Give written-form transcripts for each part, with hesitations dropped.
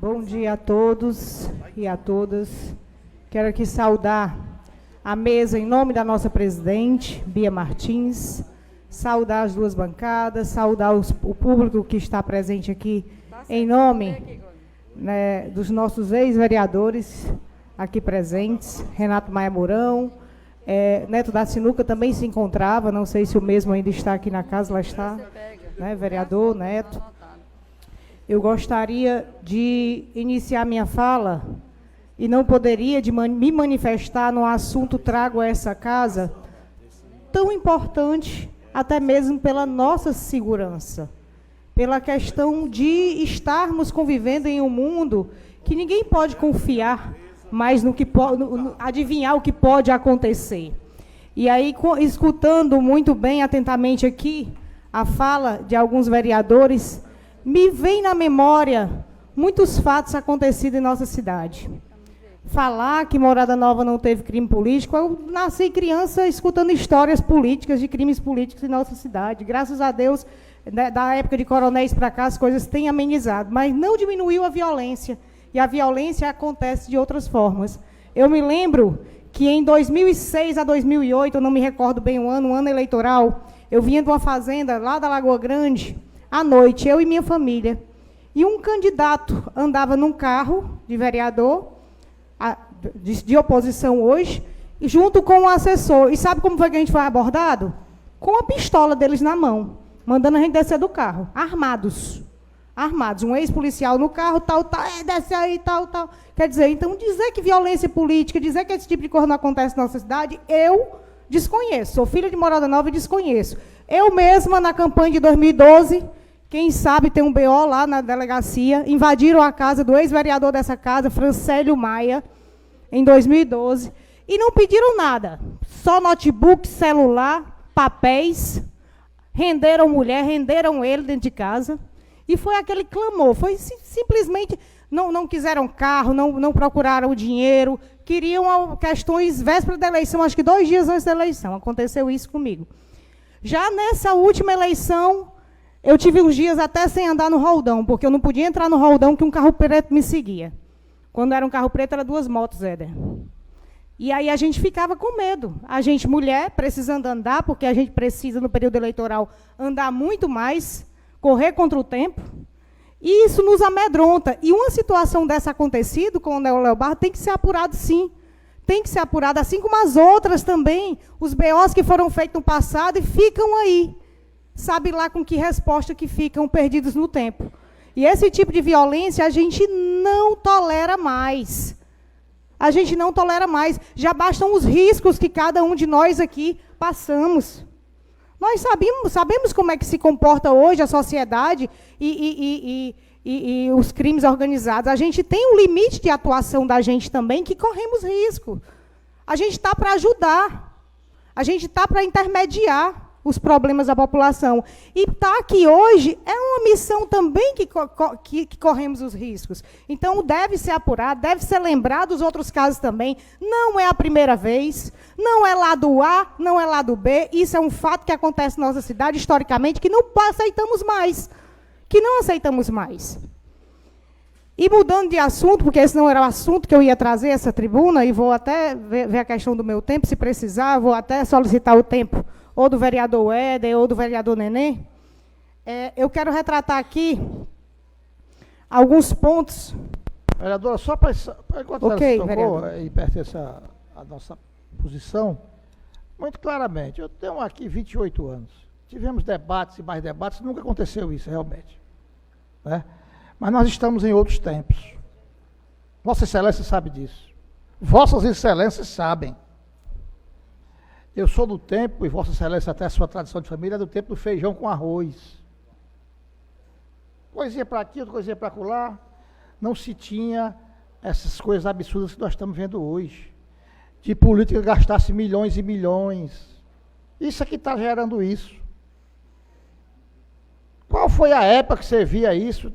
Bom dia a todos e a todas. Quero aqui saudar a mesa em nome da nossa presidente, Bia Martins, saudar as duas bancadas, saudar o público que está presente aqui em nome, né, dos nossos ex-vereadores aqui presentes, Renato Maia Mourão, Neto da Sinuca também se encontrava, não sei se o mesmo ainda está aqui na casa, lá está, né, vereador Neto. Eu gostaria de iniciar minha fala e não poderia me manifestar no assunto trago a essa casa tão importante, até mesmo pela nossa segurança, pela questão de estarmos convivendo em um mundo que ninguém pode confiar mais no que adivinhar o que pode acontecer. E aí, escutando muito bem, atentamente aqui, a fala de alguns vereadores, me vem na memória muitos fatos acontecidos em nossa cidade. Falar que Morada Nova não teve crime político, eu nasci criança escutando histórias políticas, de crimes políticos em nossa cidade. Graças a Deus, da época de coronéis para cá, as coisas têm amenizado, mas não diminuiu a violência. E a violência acontece de outras formas. Eu me lembro que em 2006 a 2008, eu não me recordo bem o ano, um ano eleitoral, eu vinha de uma fazenda lá da Lagoa Grande, à noite, eu e minha família. E um candidato andava num carro de vereador, de oposição hoje, junto com um assessor. E sabe como foi que a gente foi abordado? Com a pistola deles na mão, mandando a gente descer do carro, armados. Um ex-policial no carro, tal, desce aí, tal. Quer dizer, então, dizer que violência política, dizer que esse tipo de coisa não acontece na nossa cidade, eu desconheço. Sou filha de Morada Nova e desconheço. Eu mesma, na campanha de 2012, quem sabe tem um BO lá na delegacia, invadiram a casa do ex-vereador dessa casa, Francélio Maia, em 2012, e não pediram nada, só notebook, celular, papéis, renderam mulher, renderam ele dentro de casa, e foi aquele clamor, foi simplesmente, não quiseram carro, não procuraram o dinheiro, queriam questões véspera da eleição, acho que 2 dias antes da eleição, aconteceu isso comigo. Já nessa última eleição, eu tive uns dias até sem andar no roldão, porque eu não podia entrar no roldão que um carro preto me seguia. Quando era um carro preto, era 2 motos, Éder. E aí a gente ficava com medo. A gente, mulher, precisando andar, porque a gente precisa, no período eleitoral, andar muito mais, correr contra o tempo. E isso nos amedronta. E uma situação dessa acontecido com o Léo Barra tem que ser apurado, sim. Tem que ser apurado, assim como as outras também, os BOs que foram feitos no passado e ficam aí. Sabe lá com que resposta que ficam perdidos no tempo. E esse tipo de violência a gente não tolera mais. A gente não tolera mais. Já bastam os riscos que cada um de nós aqui passamos. Nós sabemos como é que se comporta hoje a sociedade e os crimes organizados. A gente tem um limite de atuação da gente também, que corremos risco. A gente está para ajudar. A gente está para intermediar os problemas da população. E estar aqui hoje é uma missão também que corremos os riscos. Então, deve ser apurado, deve ser lembrado dos outros casos também. Não é a primeira vez, não é lado A, não é lado B. Isso é um fato que acontece na nossa cidade, historicamente, que não aceitamos mais. E mudando de assunto, porque esse não era o assunto que eu ia trazer, essa tribuna, e vou até ver a questão do meu tempo, se precisar, vou até solicitar o tempo ou do vereador Éder, ou do vereador Nenê, eu quero retratar aqui alguns pontos. Vereadora, só para enquanto okay, ela se tocou e pertence à nossa posição, muito claramente, eu tenho aqui 28 anos, tivemos debates e mais debates, nunca aconteceu isso, realmente. Né? Mas nós estamos em outros tempos. Vossa Excelência sabe disso. Vossas Excelências sabem. Eu sou do tempo, e Vossa Excelência até a sua tradição de família, é do tempo do feijão com arroz. Coisinha para aqui, outra coisinha para acolá. Não se tinha essas coisas absurdas que nós estamos vendo hoje. De política que gastasse milhões e milhões. Isso é que está gerando isso. Qual foi a época que você via isso?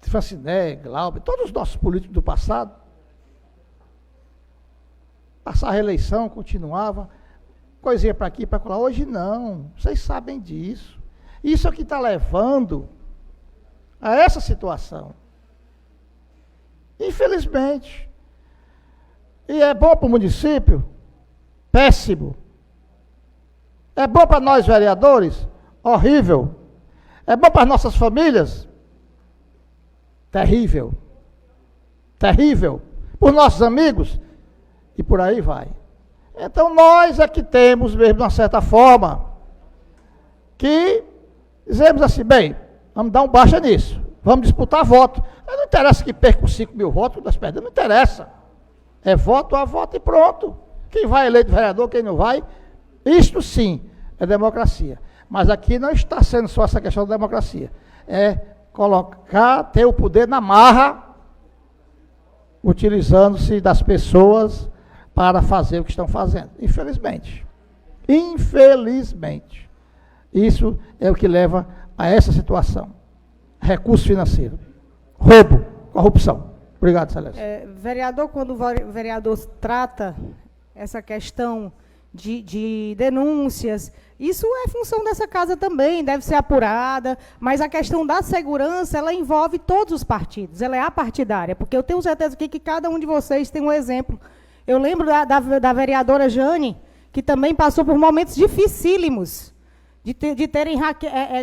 Franciné, Glauber, todos os nossos políticos do passado. Passar a reeleição, continuava. Coisinha para aqui, para lá. Hoje não, vocês sabem disso. Isso é que está levando a essa situação. Infelizmente. E é bom para o município? Péssimo. É bom para nós, vereadores? Horrível. É bom para as nossas famílias? Terrível. Terrível. Por nossos amigos? E por aí vai. Então nós é que temos mesmo, de uma certa forma, que dizemos assim, bem, vamos dar um baixa nisso. Vamos disputar voto. Não interessa que perca os 5 mil votos, nós perdemos, não interessa. É voto a voto e pronto. Quem vai eleito vereador, quem não vai, isto sim é democracia. Mas aqui não está sendo só essa questão da democracia. É colocar, ter o poder na marra, utilizando-se das pessoas para fazer o que estão fazendo. Infelizmente. Infelizmente. Isso é o que leva a essa situação. Recurso financeiro. Roubo, corrupção. Obrigado, Celeste. Vereador, quando o vereador trata essa questão de denúncias, isso é função dessa casa também, deve ser apurada, mas a questão da segurança, ela envolve todos os partidos, ela é apartidária, porque eu tenho certeza aqui que cada um de vocês tem um exemplo. Eu lembro da vereadora Jane, que também passou por momentos dificílimos, de terem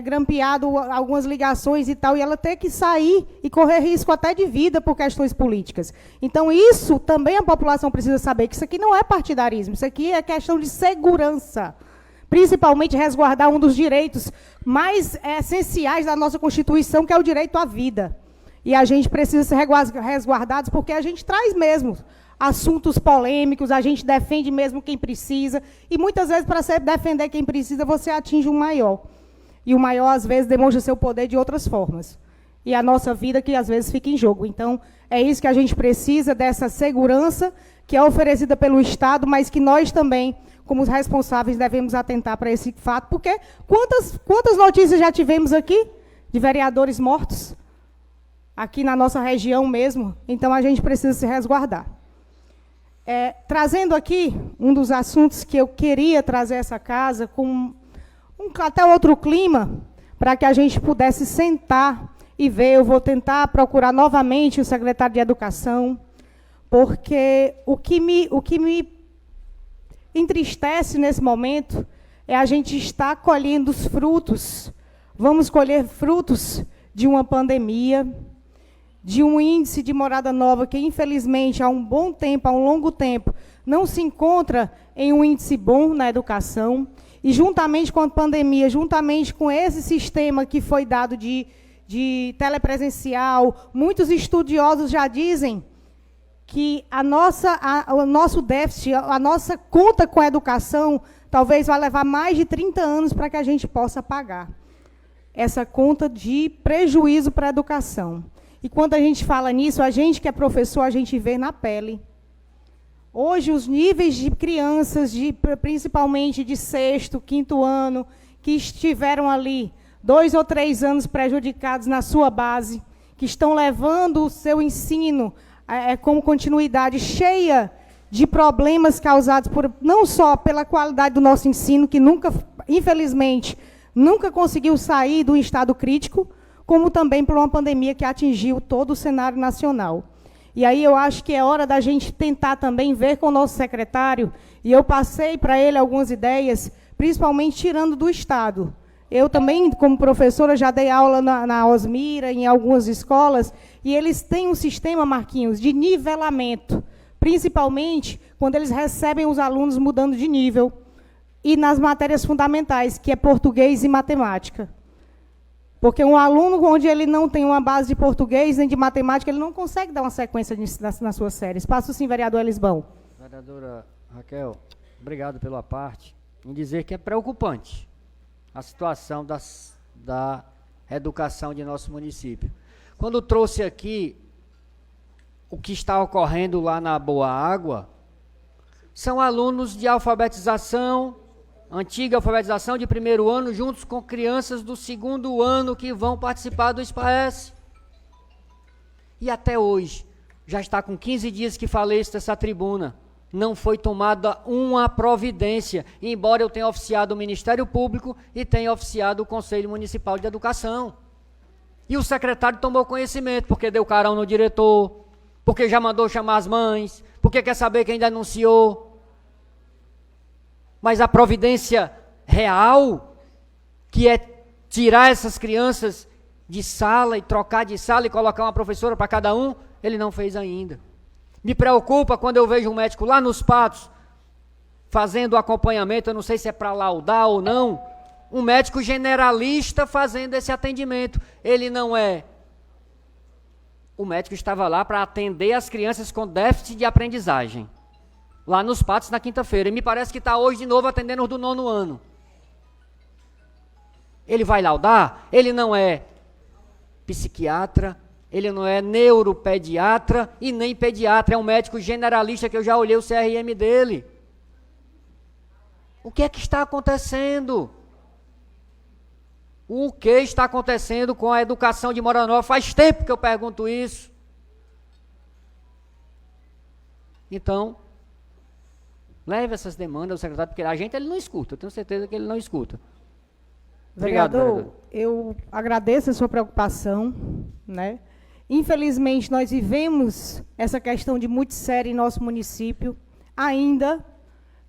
grampeado algumas ligações e tal, e ela ter que sair e correr risco até de vida por questões políticas. Então, isso também a população precisa saber, que isso aqui não é partidarismo, isso aqui é questão de segurança, principalmente resguardar um dos direitos mais essenciais da nossa Constituição, que é o direito à vida. E a gente precisa ser resguardados, porque a gente traz mesmo assuntos polêmicos, a gente defende mesmo quem precisa, e muitas vezes, para defender quem precisa, você atinge um maior. E o maior, às vezes, demonstra seu poder de outras formas. E a nossa vida, que às vezes fica em jogo. Então, é isso que a gente precisa, dessa segurança, que é oferecida pelo Estado, mas que nós também, como os responsáveis, devemos atentar para esse fato, porque quantas notícias já tivemos aqui de vereadores mortos, aqui na nossa região mesmo? Então, a gente precisa se resguardar. Trazendo aqui um dos assuntos que eu queria trazer essa casa, com até outro clima, para que a gente pudesse sentar e ver. Eu vou tentar procurar novamente o secretário de Educação, porque o que me entristece nesse momento é a gente estar colhendo os frutos. Vamos colher frutos de uma pandemia, de um índice de morada nova que, infelizmente, há um bom tempo, há um longo tempo, não se encontra em um índice bom na educação, e juntamente com a pandemia, juntamente com esse sistema que foi dado de telepresencial, muitos estudiosos já dizem que o nosso déficit, a nossa conta com a educação, talvez vai levar mais de 30 anos para que a gente possa pagar essa conta de prejuízo para a educação. E quando a gente fala nisso, a gente que é professor, a gente vê na pele. Hoje, os níveis de crianças, principalmente de 6º, 5º ano, que estiveram ali 2 ou 3 anos prejudicados na sua base, que estão levando o seu ensino como continuidade, cheia de problemas causados não só pela qualidade do nosso ensino, que nunca, infelizmente, nunca conseguiu sair do estado crítico, como também por uma pandemia que atingiu todo o cenário nacional. E aí eu acho que é hora da gente tentar também ver com o nosso secretário, e eu passei para ele algumas ideias, principalmente tirando do Estado. Eu também, como professora, já dei aula na Osmira, em algumas escolas, e eles têm um sistema, Marquinhos, de nivelamento, principalmente quando eles recebem os alunos mudando de nível, e nas matérias fundamentais, que é português e matemática. Porque um aluno onde ele não tem uma base de português nem de matemática, ele não consegue dar uma sequência nas suas séries. Passo sim, vereador Elisbão. Vereadora Raquel, obrigado pela parte. Em dizer que é preocupante a situação da educação de nosso município. Quando trouxe aqui o que está ocorrendo lá na Boa Água, são alunos de alfabetização, antiga alfabetização de 1º ano, juntos com crianças do 2º ano que vão participar do SPAES. E até hoje, já está com 15 dias que falei isso dessa tribuna, não foi tomada uma providência, embora eu tenha oficiado o Ministério Público e tenha oficiado o Conselho Municipal de Educação. E o secretário tomou conhecimento, porque deu carão no diretor, porque já mandou chamar as mães, porque quer saber quem denunciou. Mas a providência real, que é tirar essas crianças de sala e trocar de sala e colocar uma professora para cada um, ele não fez ainda. Me preocupa quando eu vejo um médico lá nos Patos, fazendo o acompanhamento, eu não sei se é para laudar ou não, um médico generalista fazendo esse atendimento. Ele não é. O médico estava lá para atender as crianças com déficit de aprendizagem, lá nos Patos na quinta-feira, e me parece que está hoje de novo atendendo os do 9º ano. Ele vai laudar? Ele não é psiquiatra, ele não é neuropediatra e nem pediatra, é um médico generalista que eu já olhei o CRM dele. O que é que está acontecendo? O que está acontecendo com a educação de Moura Nova? Faz tempo que eu pergunto isso. Então, leve essas demandas ao secretário, porque a gente ele não escuta, eu tenho certeza que ele não escuta. Obrigado, vereador. Eu agradeço a sua preocupação, né? Infelizmente, nós vivemos essa questão de muito séria em nosso município, ainda,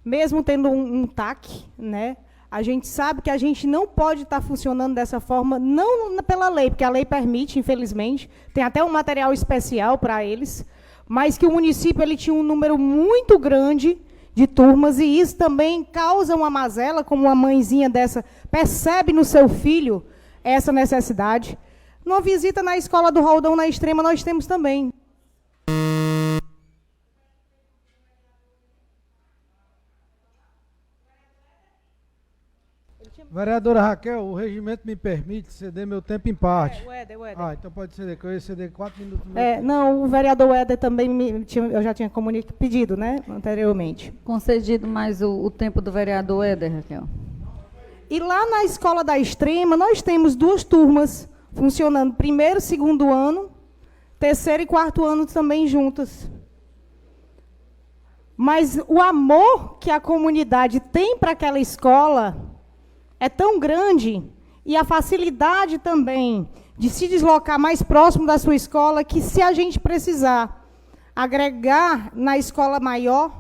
mesmo tendo um TAC, né? A gente sabe que a gente não pode estar funcionando dessa forma, não pela lei, porque a lei permite, infelizmente, tem até um material especial para eles, mas que o município ele tinha um número muito grande de turmas, e isso também causa uma mazela, como uma mãezinha dessa percebe no seu filho essa necessidade. Numa visita na escola do Roldão, na Extrema, nós temos também. Vereadora Raquel, o regimento me permite ceder meu tempo em parte. O Éder. Ah, então pode ceder, que eu ia ceder 4 minutos. Não, o vereador Éder também, eu já tinha pedido, né, anteriormente. Concedido mais o tempo do vereador Éder, Raquel. E lá na escola da Extrema, nós temos 2 turmas funcionando, 1º e 2º ano, 3º e 4º ano também juntas. Mas o amor que a comunidade tem para aquela escola é tão grande, e a facilidade também de se deslocar mais próximo da sua escola, que se a gente precisar agregar na escola maior,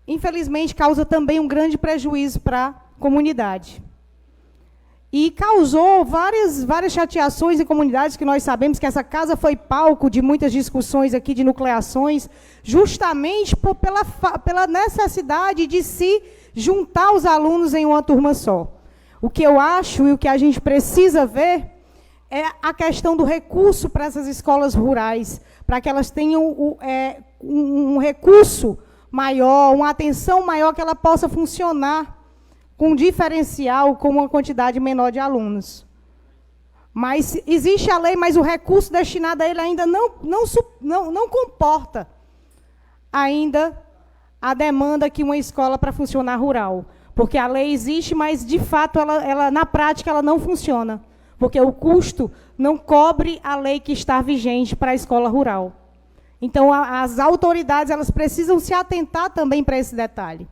infelizmente causa também um grande prejuízo para a comunidade. E causou várias chateações em comunidades, que nós sabemos que essa casa foi palco de muitas discussões aqui, de nucleações, justamente pela necessidade de se juntar os alunos em uma turma só. O que eu acho e o que a gente precisa ver é a questão do recurso para essas escolas rurais, para que elas tenham um recurso maior, uma atenção maior, que ela possa funcionar com um diferencial, com uma quantidade menor de alunos. Mas existe a lei, mas o recurso destinado a ele ainda não comporta ainda a demanda que uma escola para funcionar rural. Porque a lei existe, mas, de fato, ela, na prática, ela não funciona. Porque o custo não cobre a lei que está vigente para a escola rural. Então, as autoridades elas precisam se atentar também para esse detalhe.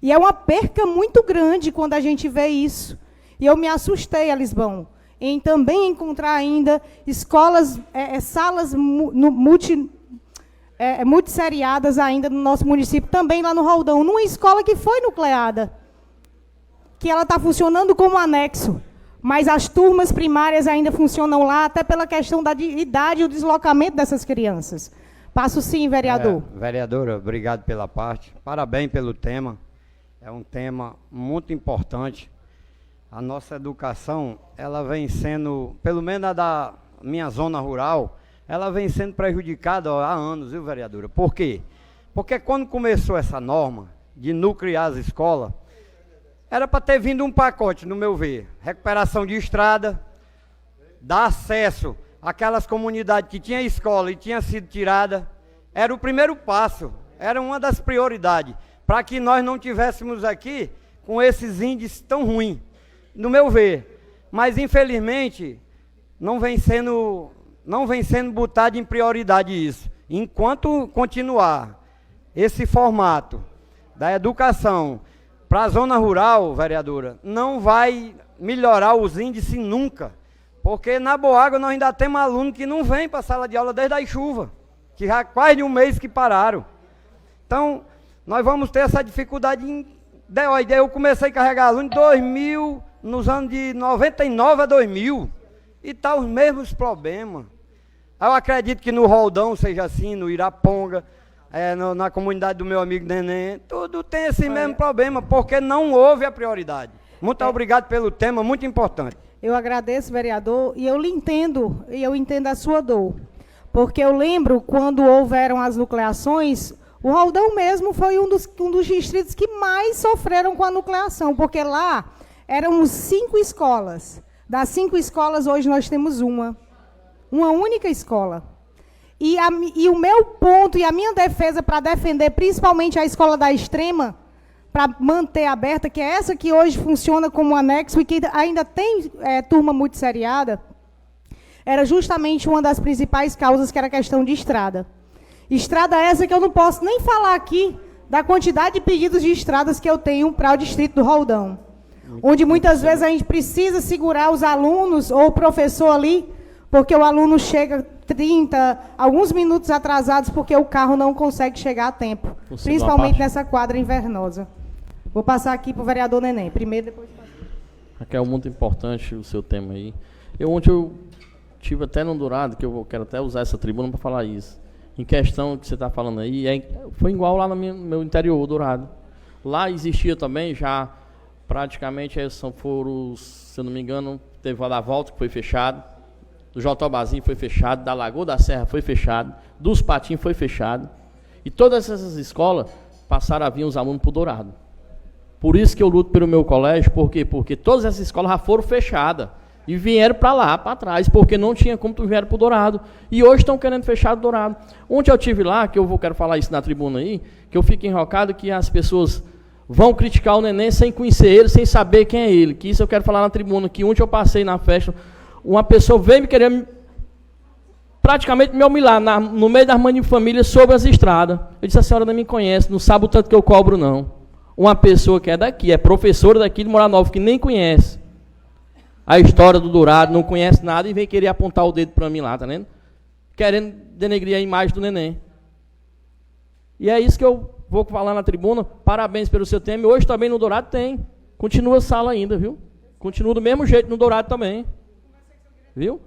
E é uma perca muito grande quando a gente vê isso. E eu me assustei, Alisbão, em também encontrar ainda escolas, salas multisseriadas ainda no nosso município, também lá no Roldão, numa escola que foi nucleada, que ela está funcionando como anexo, mas as turmas primárias ainda funcionam lá, até pela questão da idade e o deslocamento dessas crianças. Passo sim, vereador. Vereadora, obrigado pela parte. Parabéns pelo tema. É um tema muito importante. A nossa educação, ela vem sendo, pelo menos a da minha zona rural, ela vem sendo prejudicada há anos, viu, vereadora? Por quê? Porque quando começou essa norma de nuclear as escolas, era para ter vindo um pacote, no meu ver. Recuperação de estrada, dar acesso àquelas comunidades que tinham escola e tinha sido tirada. Era o primeiro passo, era uma das prioridades, para que nós não tivéssemos aqui com esses índices tão ruins, no meu ver. Mas, infelizmente, não vem sendo botado em prioridade isso. Enquanto continuar esse formato da educação para a zona rural, vereadora, não vai melhorar os índices nunca. Porque na Boágua nós ainda temos aluno que não vem para a sala de aula desde a chuva. que já quase de um mês que pararam. Então, nós vamos ter essa dificuldade em... Eu comecei a carregar aluno em 2000, nos anos de 99 a 2000, e tá os mesmos problemas. Eu acredito que no Roldão seja assim, no Iraponga, na comunidade do meu amigo Neném, tudo tem esse mesmo problema, porque não houve a prioridade. Muito obrigado pelo tema, muito importante. Eu agradeço, vereador, e eu lhe entendo, e eu entendo a sua dor. Porque eu lembro, quando houveram as nucleações, o Roldão mesmo foi um dos distritos que mais sofreram com a nucleação, porque lá eram 5 escolas. Das 5 escolas, hoje nós temos uma única escola. E o meu ponto e a minha defesa para defender, principalmente a escola da Extrema, para manter aberta, que é essa que hoje funciona como anexo e que ainda tem turma muito seriada, era justamente uma das principais causas, que era a questão de estrada. Estrada essa que eu não posso nem falar aqui da quantidade de pedidos de estradas que eu tenho para o distrito do Roldão, onde muitas vezes a gente precisa segurar os alunos ou o professor ali, porque o aluno chega 30, alguns minutos atrasados, porque o carro não consegue chegar a tempo, principalmente nessa quadra invernosa. Vou passar aqui para o vereador Neném, primeiro, depois... Raquel, muito importante o seu tema aí. Ontem eu tive até no Dourado, que eu quero até usar essa tribuna para falar isso. Em questão que você está falando aí, foi igual lá no meu interior, Dourado. Lá existia também já, praticamente, foram, se eu não me engano, teve o da Volta, que foi fechado, do Jotobazinho foi fechado, da Lagoa da Serra foi fechado, dos Patinhos foi fechado. E todas essas escolas passaram a vir os alunos para o Dourado. Por isso que eu luto pelo meu colégio, por quê? Porque todas essas escolas já foram fechadas. E vieram para lá, para trás, porque não tinha como tu vieram para o Dourado. E hoje estão querendo fechar o Dourado. Ontem eu estive lá, quero falar isso na tribuna aí, que eu fico enrocado que as pessoas vão criticar o Neném sem conhecer ele, sem saber quem é ele. Que isso eu quero falar na tribuna, que ontem eu passei na festa, uma pessoa veio me querer praticamente me humilhar no meio das mães de família sobre as estradas. Eu disse, a senhora não me conhece, não sabe o tanto que eu cobro, não. Uma pessoa que é daqui, é professora daqui de Morar Nova, que nem conhece a história do Dourado, não conhece nada e vem querer apontar o dedo para mim lá, tá vendo? Querendo denegrir a imagem do Neném. E é isso que eu vou falar na tribuna. Parabéns pelo seu tema. E hoje também no Dourado tem. Continua a sala ainda, viu? Continua do mesmo jeito no Dourado também. Viu?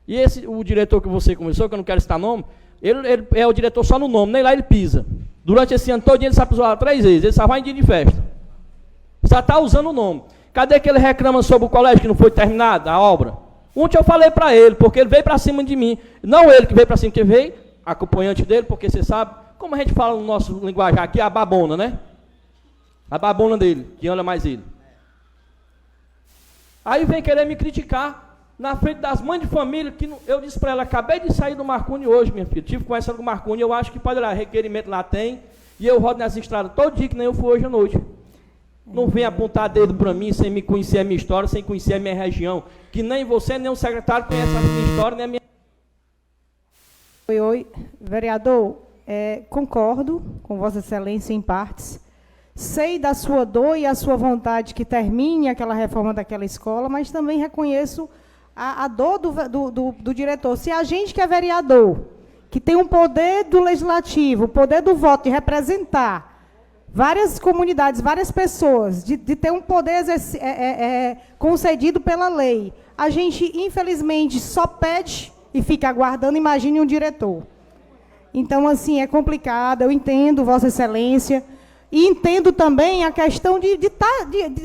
E o diretor que você começou, que eu não quero citar nome, ele é o diretor só no nome, nem lá ele pisa. Durante esse ano todo ele só pisou lá 3 vezes. Ele só vai em dia de festa. Só está usando o nome. Cadê que ele reclama sobre o colégio que não foi terminada a obra? Ontem eu falei para ele, porque ele veio para cima de mim. Não ele que veio para cima, que veio, acompanhante dele, porque você sabe, como a gente fala no nosso linguajar aqui, a babona, né? A babona dele, que anda mais ele. Aí vem querer me criticar na frente das mães de família, que eu disse para ela, acabei de sair do Marconi hoje, minha filha. Tive conversando com o Marconi, eu acho que pode lá, requerimento lá tem, e eu rodo nessa estrada todo dia, que nem eu fui hoje à noite. Não vem apontar dedo para mim sem me conhecer a minha história, sem conhecer a minha região. Que nem você, nem o secretário conhece a minha história, nem a minha... Oi, vereador, concordo com Vossa Excelência em partes. Sei da sua dor e a sua vontade que termine aquela reforma daquela escola, mas também reconheço a dor do diretor. Se a gente que é vereador, que tem um poder do legislativo, o poder do voto de representar várias comunidades, várias pessoas, de ter um poder concedido pela lei, a gente, infelizmente, só pede e fica aguardando, imagine um diretor. Então, assim, é complicado, eu entendo, Vossa Excelência, e entendo também a questão de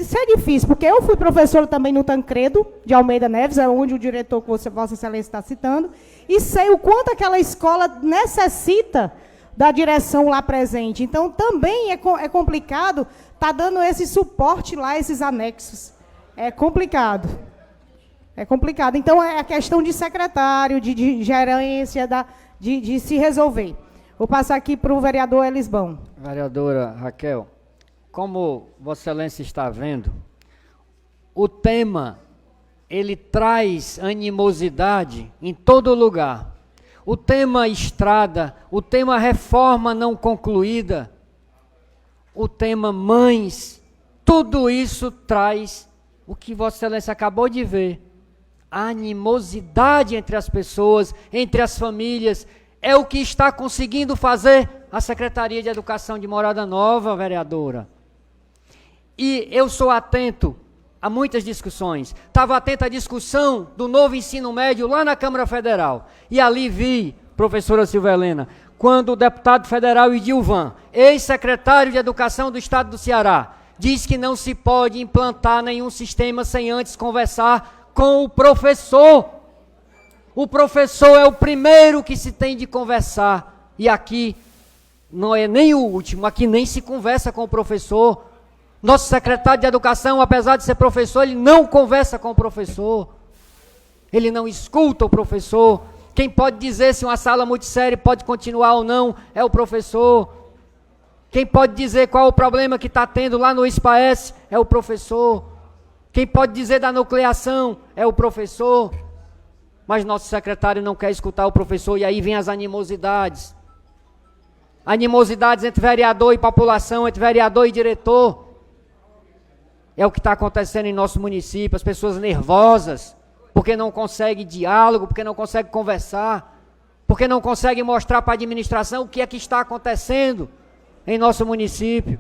ser difícil, porque eu fui professora também no Tancredo, de Almeida Neves, é onde o diretor que Vossa Excelência está citando, e sei o quanto aquela escola necessita da direção lá presente. Então, também é complicado estar dando esse suporte lá, esses anexos. É complicado. É complicado. Então, é a questão de secretário, de gerência, de se resolver. Vou passar aqui para o vereador Elisbão. Vereadora Raquel, como Vossa Excelência está vendo, o tema, ele traz animosidade em todo lugar. O tema estrada, o tema reforma não concluída, o tema mães, tudo isso traz o que Vossa Excelência acabou de ver. A animosidade entre as pessoas, entre as famílias, é o que está conseguindo fazer a Secretaria de Educação de Morada Nova, vereadora. E eu sou atento a muitas discussões. Estava atento à discussão do novo ensino médio lá na Câmara Federal. E ali vi, professora Silvia Helena, quando o deputado federal Edilvan, ex-secretário de Educação do Estado do Ceará, diz que não se pode implantar nenhum sistema sem antes conversar com o professor. O professor é o primeiro que se tem de conversar. E aqui não é nem o último, aqui nem se conversa com o professor. Nosso secretário de Educação, apesar de ser professor, ele não conversa com o professor. Ele não escuta o professor. Quem pode dizer se uma sala multissérie pode continuar ou não é o professor. Quem pode dizer qual o problema que está tendo lá no ISPAES é o professor. Quem pode dizer da nucleação é o professor. Mas nosso secretário não quer escutar o professor e aí vem as animosidades. Animosidades entre vereador e população, entre vereador e diretor. É o que está acontecendo em nosso município, as pessoas nervosas, porque não conseguem diálogo, porque não conseguem conversar, porque não conseguem mostrar para a administração o que é que está acontecendo em nosso município.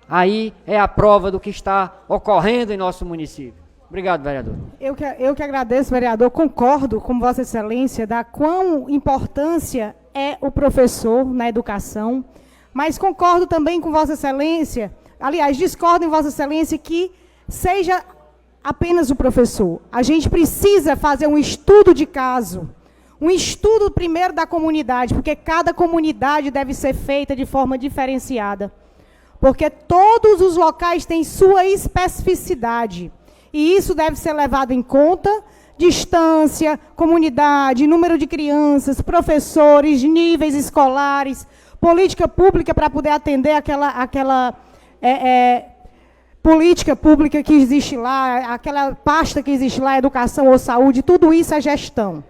Aí é a prova do que está ocorrendo em nosso município. Obrigado, vereador. Eu que agradeço, vereador. Concordo com Vossa Excelência da quão importância é o professor na educação, mas concordo também com Vossa Excelência, aliás, discordo em Vossa Excelência que seja apenas o professor. A gente precisa fazer um estudo de caso, um estudo primeiro da comunidade, porque cada comunidade deve ser feita de forma diferenciada, porque todos os locais têm sua especificidade. E isso deve ser levado em conta, distância, comunidade, número de crianças, professores, níveis escolares, política pública para poder atender aquela política pública que existe lá, aquela pasta que existe lá, educação ou saúde, tudo isso é gestão.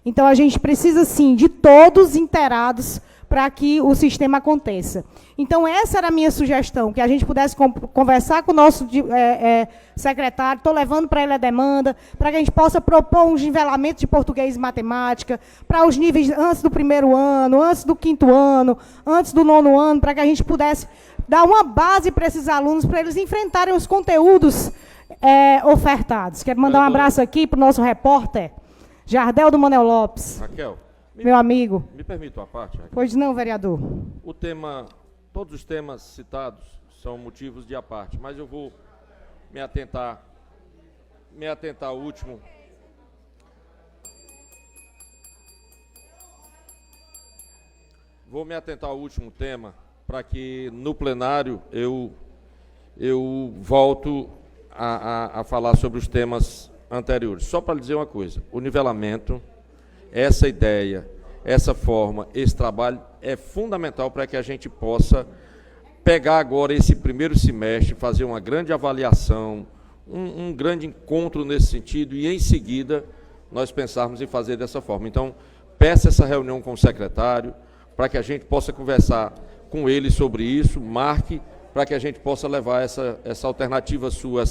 Então, a gente precisa, sim, de todos inteirados para que o sistema aconteça. Então, essa era a minha sugestão, que a gente pudesse conversar com o nosso secretário, estou levando para ele a demanda, para que a gente possa propor um nivelamento de português e matemática, para os níveis antes do 1º ano, antes do 5º ano, antes do 9º ano, para que a gente pudesse dar uma base para esses alunos, para eles enfrentarem os conteúdos ofertados. Quero mandar um abraço aqui para o nosso repórter, Jardel do Manuel Lopes. Raquel, meu amigo. Me permite uma parte, Raquel? Pois não, vereador. O tema, todos os temas citados são motivos de à parte, mas eu vou me atentar ao último. Vou me atentar ao último tema, para que no plenário eu volto a falar sobre os temas anteriores. Só para lhe dizer uma coisa, o nivelamento, essa ideia, essa forma, esse trabalho é fundamental para que a gente possa pegar agora esse primeiro semestre, fazer uma grande avaliação, um grande encontro nesse sentido e, em seguida, nós pensarmos em fazer dessa forma. Então, peça essa reunião com o secretário para que a gente possa conversar com ele sobre isso, marque para que a gente possa levar essa alternativa sua,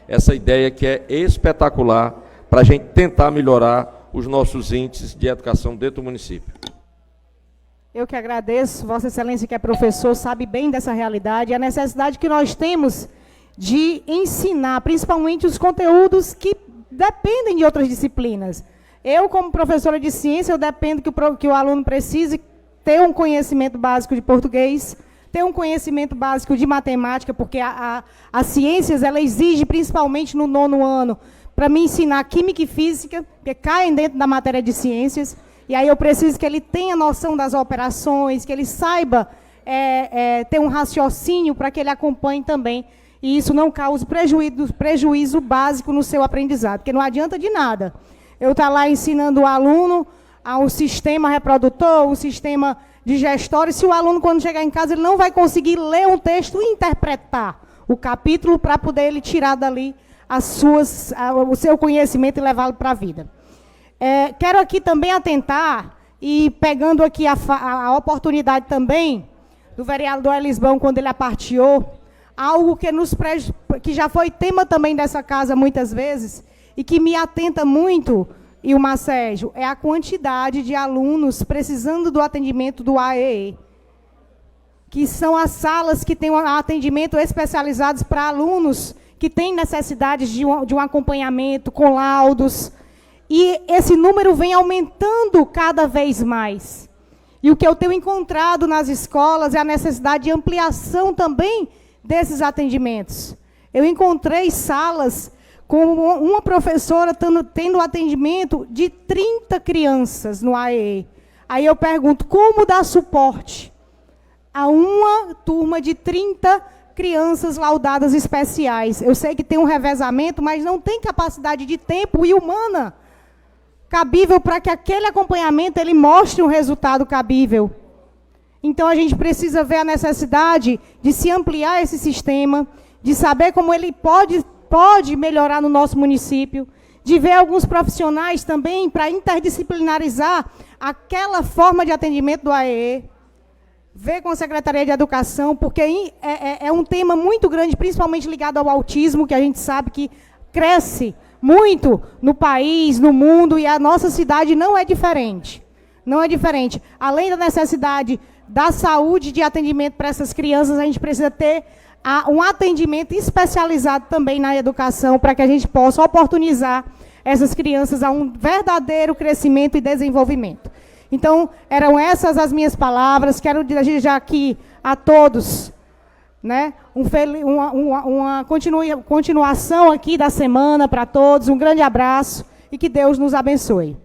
essa ideia que é espetacular para a gente tentar melhorar os nossos índices de educação dentro do município. Eu que agradeço, Vossa Excelência, que é professor, sabe bem dessa realidade, a necessidade que nós temos de ensinar, principalmente os conteúdos que dependem de outras disciplinas. Eu, como professora de ciência, eu dependo que o aluno precise ter um conhecimento básico de português, ter um conhecimento básico de matemática, porque as ciências, ela exige, principalmente no 9º ano, para me ensinar química e física, que caem dentro da matéria de ciências, e aí eu preciso que ele tenha noção das operações, que ele saiba ter um raciocínio para que ele acompanhe também, e isso não cause prejuízo básico no seu aprendizado, porque não adianta de nada eu estar lá ensinando o aluno a um sistema reprodutor, um sistema digestório, se o aluno, quando chegar em casa, ele não vai conseguir ler um texto e interpretar o capítulo para poder ele tirar dali o seu conhecimento e levá-lo para a vida. Quero aqui também atentar, e pegando aqui a oportunidade também do vereador Elisbão, quando ele aparteou, algo que já foi tema também dessa casa muitas vezes, e que me atenta muito e o Marcélio, é a quantidade de alunos precisando do atendimento do AEE, que são as salas que têm um atendimento especializados para alunos que têm necessidades de um acompanhamento com laudos. E esse número vem aumentando cada vez mais. E o que eu tenho encontrado nas escolas é a necessidade de ampliação também desses atendimentos. Eu encontrei salas com uma professora tendo atendimento de 30 crianças no AEE. Aí eu pergunto, como dar suporte a uma turma de 30 crianças laudadas especiais? Eu sei que tem um revezamento, mas não tem capacidade de tempo e humana cabível para que aquele acompanhamento ele mostre um resultado cabível. Então, a gente precisa ver a necessidade de se ampliar esse sistema, de saber como ele pode melhorar no nosso município, de ver alguns profissionais também para interdisciplinarizar aquela forma de atendimento do AEE, ver com a Secretaria de Educação, porque é um tema muito grande, principalmente ligado ao autismo, que a gente sabe que cresce muito no país, no mundo, e a nossa cidade não é diferente. Não é diferente. Além da necessidade da saúde de atendimento para essas crianças, a gente precisa ter um atendimento especializado também na educação, para que a gente possa oportunizar essas crianças a um verdadeiro crescimento e desenvolvimento. Então, eram essas as minhas palavras. Quero desejar aqui a todos, né, uma continuação aqui da semana para todos. Um grande abraço e que Deus nos abençoe.